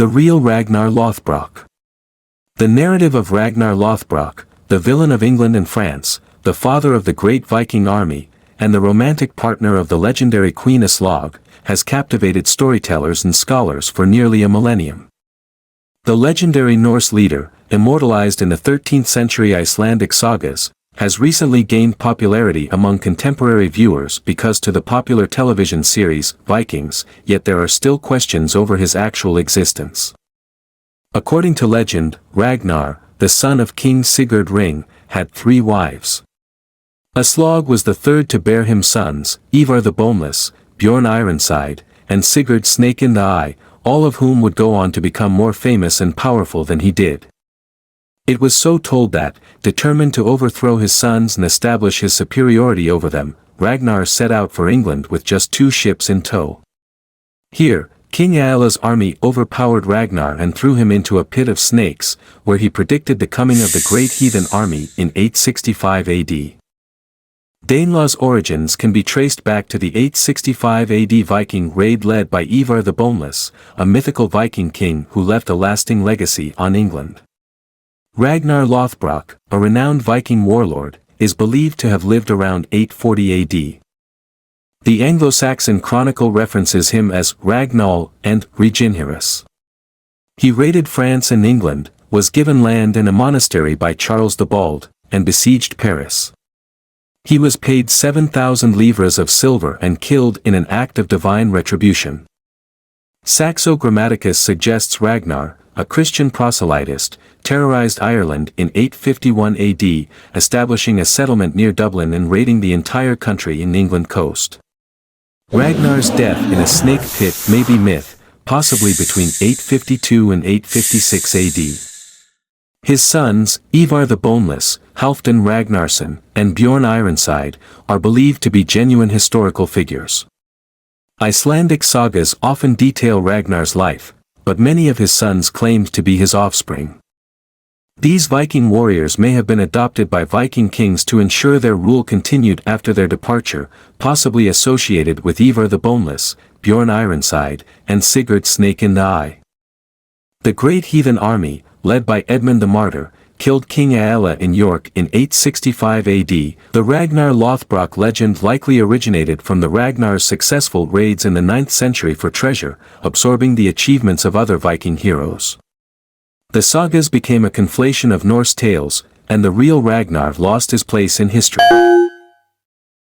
The Real Ragnar Lothbrok. The narrative of Ragnar Lothbrok, the villain of England and France, the father of the great Viking army, and the romantic partner of the legendary Queen Aslog, has captivated storytellers and scholars for nearly a millennium. The legendary Norse leader, immortalized in the 13th century Icelandic sagas, has recently gained popularity among contemporary viewers because to the popular television series Vikings, yet there are still questions over his actual existence. According to legend, Ragnar, the son of King Sigurd Ring, had 3 wives. Aslog was the third to bear him sons, Ivar the Boneless, Bjorn Ironside, and Sigurd Snake in the Eye, all of whom would go on to become more famous and powerful than he did. It was so told that, determined to overthrow his sons and establish his superiority over them, Ragnar set out for England with just 2 ships in tow. Here, King Aella's army overpowered Ragnar and threw him into a pit of snakes, where he predicted the coming of the great heathen army in 865 AD. Danelaw's origins can be traced back to the 865 AD Viking raid led by Ivar the Boneless, a mythical Viking king who left a lasting legacy on England. Ragnar Lothbrok, a renowned Viking warlord, is believed to have lived around 840 AD. The Anglo-Saxon Chronicle references him as Ragnall and Reginherus. He raided France and England, was given land and a monastery by Charles the Bald, and besieged Paris. He was paid 7,000 livres of silver and killed in an act of divine retribution. Saxo Grammaticus suggests Ragnar, a Christian proselytist, terrorized Ireland in 851 AD, establishing a settlement near Dublin and raiding the entire country in England coast. Ragnar's death in a snake pit may be myth, possibly between 852 and 856 AD. His sons, Ivar the Boneless, Halfdan Ragnarsson, and Bjorn Ironside, are believed to be genuine historical figures. Icelandic sagas often detail Ragnar's life, but many of his sons claimed to be his offspring. These Viking warriors may have been adopted by Viking kings to ensure their rule continued after their departure, possibly associated with Ivar the Boneless, Bjorn Ironside, and Sigurd Snake in the Eye. The great heathen army, led by Edmund the Martyr, killed King Aella in York in 865 AD. The Ragnar Lothbrok legend likely originated from the Ragnar's successful raids in the 9th century for treasure, absorbing the achievements of other Viking heroes. The sagas became a conflation of Norse tales, and the real Ragnar lost his place in history.